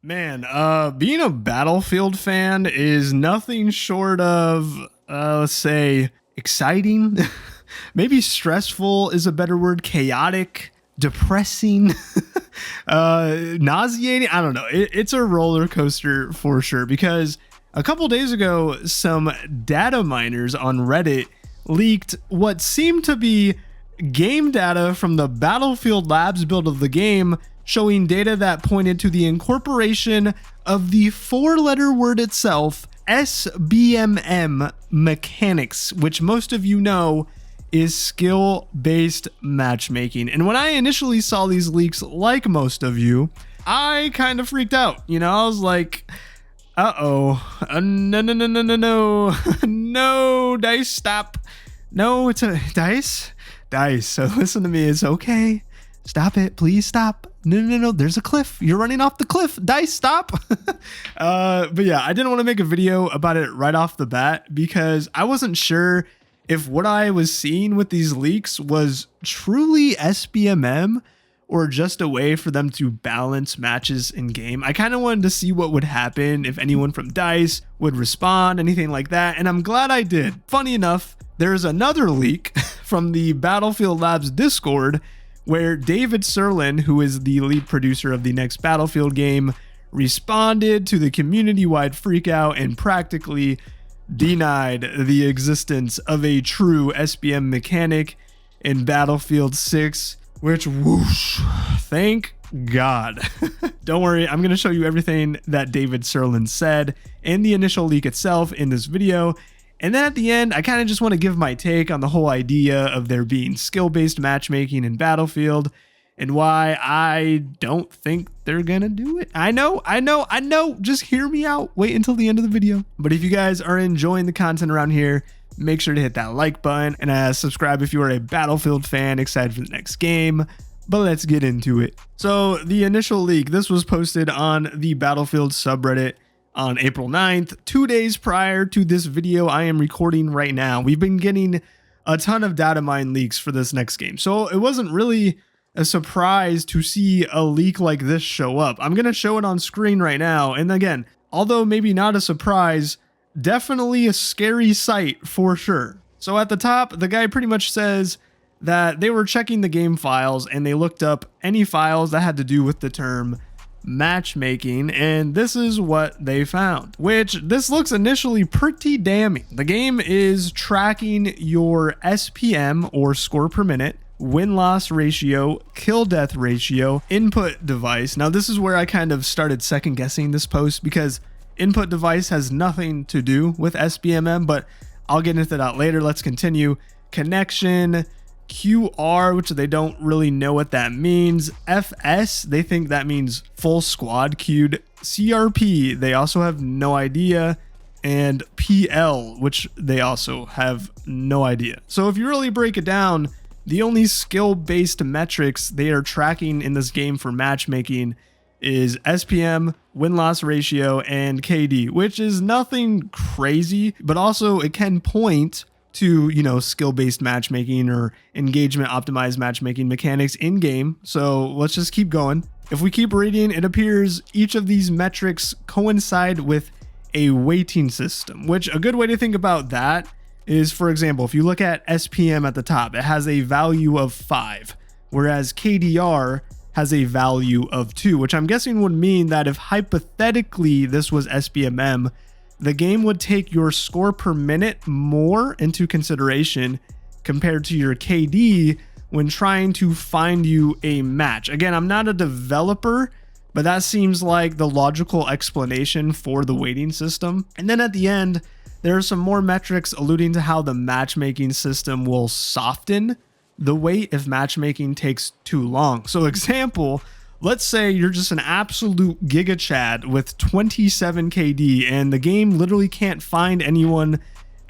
Man, being a Battlefield fan is nothing short of, let's say, exciting. Maybe stressful is a better word. Chaotic, depressing, nauseating. I don't know. It's a roller coaster for sure, because a couple days ago, some data miners on Reddit leaked what seemed to be game data from the Battlefield Labs build of the game, showing data that pointed to the incorporation of the four-letter word itself, SBMM mechanics, which most of you know is skill-based matchmaking. And when I initially saw these leaks, like most of you, I kind of freaked out. You know, I was like, uh-oh, no, no, Dice, stop. No, it's a Dice. So listen to me, it's okay. Stop it, please stop. No, there's a cliff. You're running off the cliff. Dice, stop. But yeah, I didn't want to make a video about it right off the bat because I wasn't sure if what I was seeing with these leaks was truly SBMM or just a way for them to balance matches in game. I kind of wanted to see what would happen if anyone from DICE would respond, anything like that, and I'm glad I did. Funny enough, there's another leak from the Battlefield Labs Discord where David Sirland, who is the lead producer of the next Battlefield game, responded to the community-wide freakout and practically denied the existence of a true SBM mechanic in Battlefield 6, which whoosh, thank God. Don't worry, I'm going to show you everything that David Sirland said and the initial leak itself in this video. And then at the end, I kind of just want to give my take on the whole idea of there being skill-based matchmaking in Battlefield and why I don't think they're gonna do it. I know, just hear me out. Wait until the end of the video. But if you guys are enjoying the content around here, make sure to hit that like button and subscribe if you are a Battlefield fan excited for the next game. But let's get into it. So the initial leak, this was posted on the Battlefield subreddit on April 9th, 2 days prior to this video I am recording right now. We've been getting a ton of data mine leaks for this next game, so it wasn't really a surprise to see a leak like this show up. I'm going to show it on screen right now, and again, although maybe not a surprise, definitely a scary sight for sure. So at the top, the guy pretty much says that they were checking the game files and they looked up any files that had to do with the term matchmaking, and this is what they found, which this looks initially pretty damning. The game is tracking your SPM or score per minute, win-loss ratio, kill-death ratio, input device. Now this is where I kind of started second guessing this post because input device has nothing to do with SBMM, but I'll get into that later. Let's continue. Connection, QR, which they don't really know what that means. FS, they think that means full squad queued. CRP, they also have no idea. And PL, which they also have no idea. So if you really break it down, the only skill-based metrics they are tracking in this game for matchmaking is SPM, win-loss ratio, and KD, which is nothing crazy, but also it can point to, you know, skill-based matchmaking or engagement optimized matchmaking mechanics in game. So let's just keep going. If we keep reading, it appears each of these metrics coincide with a weighting system, which a good way to think about that is, for example, if you look at SPM at the top, it has a value of 5, whereas KDR has a value of 2, which I'm guessing would mean that if hypothetically this was SBMM, the game would take your score per minute more into consideration compared to your KD when trying to find you a match. Again, I'm not a developer, but that seems like the logical explanation for the weighting system. And then at the end, there are some more metrics alluding to how the matchmaking system will soften the weight if matchmaking takes too long. So example, let's say you're just an absolute giga chad with 27 KD and the game literally can't find anyone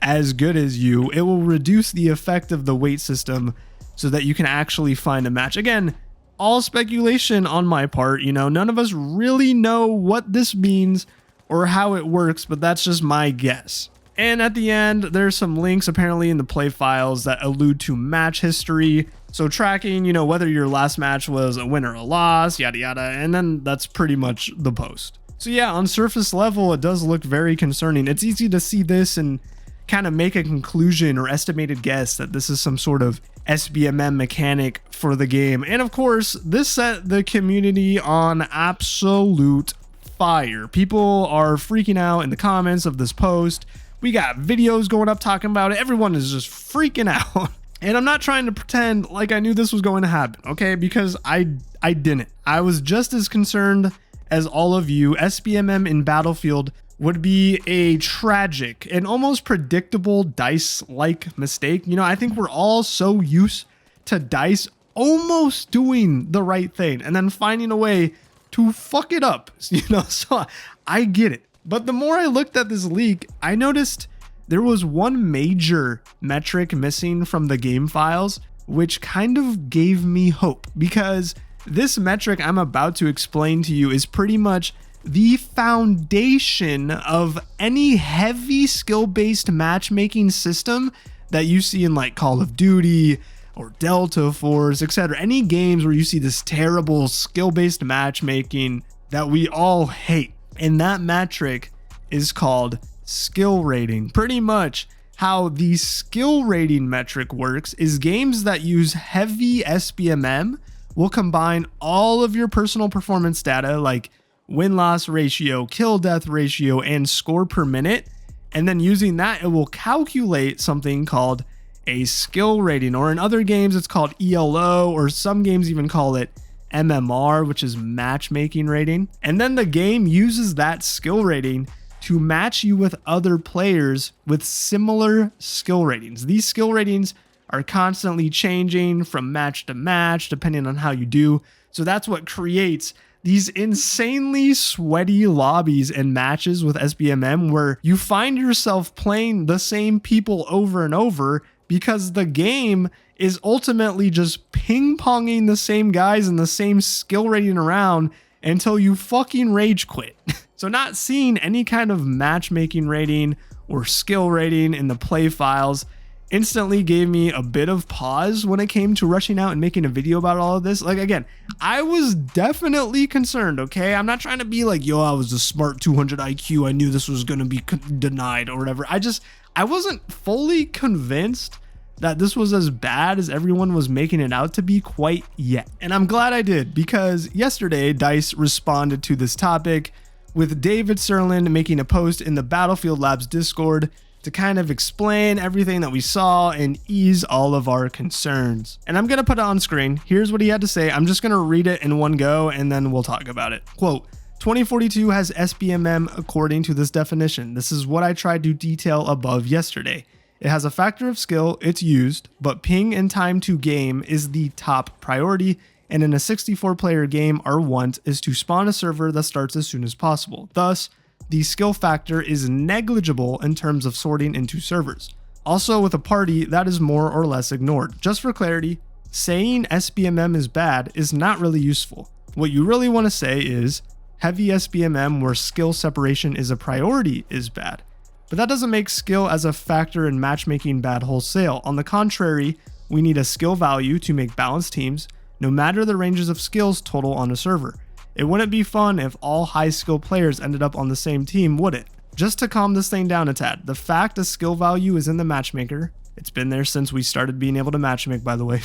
as good as you. It will reduce the effect of the weight system so that you can actually find a match. Again, all speculation on my part, you know, none of us really know what this means or how it works, but that's just my guess. And at the end, there's some links apparently in the play files that allude to match history. So tracking, you know, whether your last match was a win or a loss, yada yada, and then that's pretty much the post. So yeah, on surface level, it does look very concerning. It's easy to see this and kind of make a conclusion or estimated guess that this is some sort of SBMM mechanic for the game. And of course, this set the community on absolute fire. People are freaking out in the comments of this post. We got videos going up talking about it. Everyone is just freaking out. And I'm not trying to pretend like I knew this was going to happen, okay? Because I didn't. I was just as concerned as all of you. SBMM in Battlefield would be a tragic and almost predictable DICE-like mistake. You know, I think we're all so used to DICE almost doing the right thing and then finding a way to fuck it up, you know? So I get it. But the more I looked at this leak, I noticed there was one major metric missing from the game files, which kind of gave me hope, because this metric I'm about to explain to you is pretty much the foundation of any heavy skill-based matchmaking system that you see in like Call of Duty or Delta Force, etc. Any games where you see this terrible skill-based matchmaking that we all hate. And that metric is called skill rating. Pretty much how the skill rating metric works is games that use heavy SBMM will combine all of your personal performance data like win-loss ratio, kill-death ratio, and score per minute. And then using that, it will calculate something called a skill rating, or in other games, it's called ELO, or some games even call it MMR, which is matchmaking rating. And then the game uses that skill rating to match you with other players with similar skill ratings. These skill ratings are constantly changing from match to match, depending on how you do. So that's what creates these insanely sweaty lobbies and matches with SBMM, where you find yourself playing the same people over and over because the game is ultimately just ping-ponging the same guys and the same skill rating around until you fucking rage quit. So not seeing any kind of matchmaking rating or skill rating in the play files instantly gave me a bit of pause when it came to rushing out and making a video about all of this. Like, again, I was definitely concerned, okay? I'm not trying to be like, yo, I was a smart 200 IQ. I knew this was going to be denied or whatever. I wasn't fully convinced that this was as bad as everyone was making it out to be quite yet. And I'm glad I did, because yesterday DICE responded to this topic with David Sirland making a post in the Battlefield Labs Discord to kind of explain everything that we saw and ease all of our concerns. And I'm gonna put it on screen. Here's what he had to say. I'm just gonna read it in one go and then we'll talk about it. Quote, 2042 has SBMM according to this definition. This is what I tried to detail above yesterday. It has a factor of skill, it's used, but ping and time to game is the top priority, and in a 64-player game, our want is to spawn a server that starts as soon as possible. Thus, the skill factor is negligible in terms of sorting into servers. Also, with a party, that is more or less ignored. Just for clarity, saying SBMM is bad is not really useful. What you really want to say is, heavy SBMM where skill separation is a priority is bad. But that doesn't make skill as a factor in matchmaking bad wholesale. On the contrary, we need a skill value to make balanced teams, no matter the ranges of skills total on a server. It wouldn't be fun if all high skill players ended up on the same team, would it? Just to calm this thing down a tad, the fact a skill value is in the matchmaker, it's been there since we started being able to matchmake, by the way,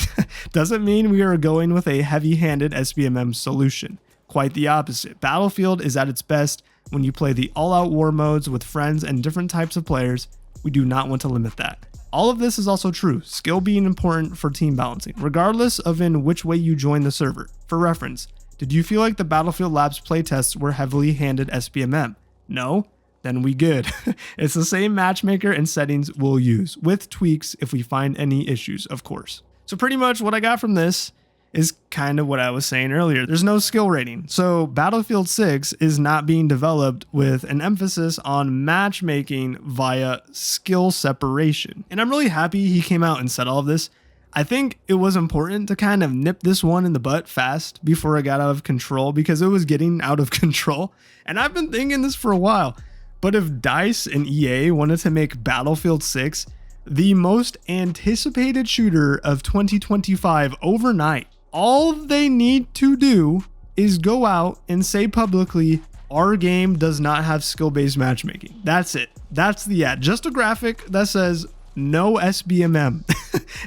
doesn't mean we are going with a heavy-handed SBMM solution. Quite the opposite. Battlefield is at its best when you play the all-out war modes with friends and different types of players. We do not want to limit that. All of this is also true, skill being important for team balancing, regardless of in which way you join the server. For reference, did you feel like the Battlefield Labs playtests were heavily handed SBMM? No? Then we good. It's the same matchmaker and settings we'll use, with tweaks if we find any issues, of course. So pretty much what I got from this is kind of what I was saying earlier. There's no skill rating. So Battlefield 6 is not being developed with an emphasis on matchmaking via skill separation. And I'm really happy he came out and said all of this. I think it was important to kind of nip this one in the butt fast before it got out of control, because it was getting out of control. And I've been thinking this for a while, But if DICE and EA wanted to make Battlefield 6 the most anticipated shooter of 2025 overnight, all they need to do is go out and say publicly, our game does not have skill-based matchmaking. That's it. That's the ad. Just a graphic that says no SBMM.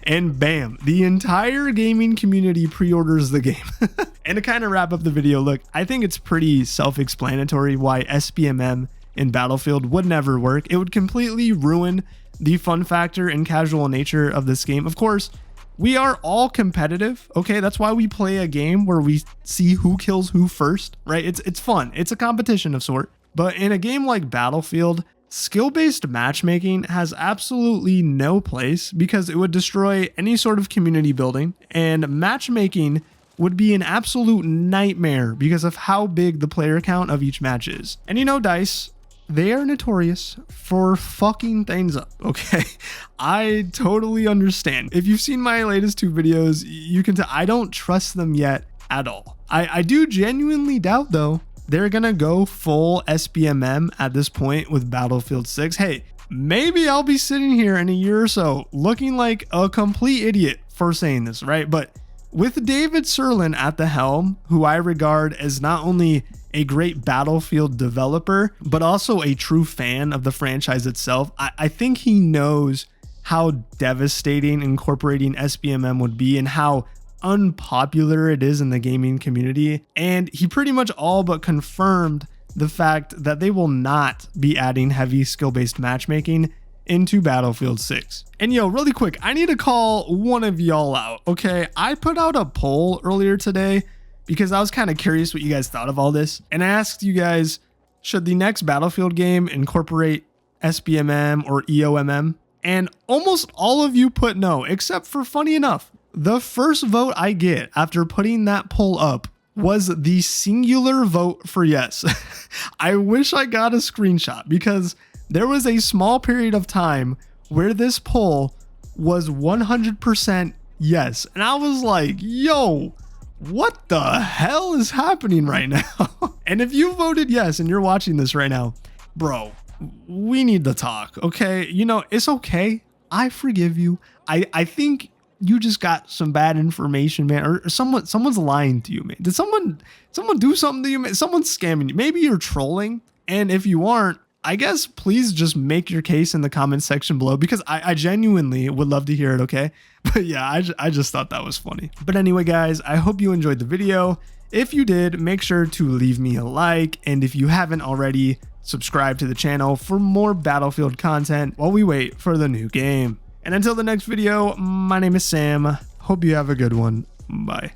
And bam, the entire gaming community pre-orders the game. And to kind of wrap up the video, look, I think it's pretty self-explanatory why SBMM in Battlefield would never work. It would completely ruin the fun factor and casual nature of this game. Of course, we are all competitive, okay? That's why we play a game where we see who kills who first, right? It's fun. It's a competition of sort. But in a game like Battlefield, skill-based matchmaking has absolutely no place because it would destroy any sort of community building, and matchmaking would be an absolute nightmare because of how big the player count of each match is. And you know, DICE, they are notorious for fucking things up, okay? I totally understand. If you've seen my latest 2 videos, you can tell I don't trust them yet at all. I do genuinely doubt, though, they're gonna go full SBMM at this point with Battlefield 6. Hey, maybe I'll be sitting here in a year or so looking like a complete idiot for saying this, right? But with David Sirland at the helm, who I regard as not only a great Battlefield developer, but also a true fan of the franchise itself, I think he knows how devastating incorporating SBMM would be and how unpopular it is in the gaming community. And he pretty much all but confirmed the fact that they will not be adding heavy skill-based matchmaking into Battlefield 6. And yo, really quick, I need to call one of y'all out, okay? I put out a poll earlier today because I was kind of curious what you guys thought of all this. And I asked you guys, should the next Battlefield game incorporate SBMM or EOMM? And almost all of you put no, except for, funny enough, the first vote I get after putting that poll up was the singular vote for yes. I wish I got a screenshot because there was a small period of time where this poll was 100% yes. And I was like, yo, what the hell is happening right now? And if you voted yes and you're watching this right now, bro, we need to talk, okay? You know, it's okay. I forgive you. I think you just got some bad information, man, or someone's lying to you, man. Did someone do something to you, man? Someone's scamming you. Maybe you're trolling. And if you aren't, I guess please just make your case in the comment section below because I genuinely would love to hear it, okay? But yeah, I just thought that was funny. But anyway, guys, I hope you enjoyed the video. If you did, make sure to leave me a like. And if you haven't already, subscribe to the channel for more Battlefield content while we wait for the new game. And until the next video, my name is Sam. Hope you have a good one. Bye.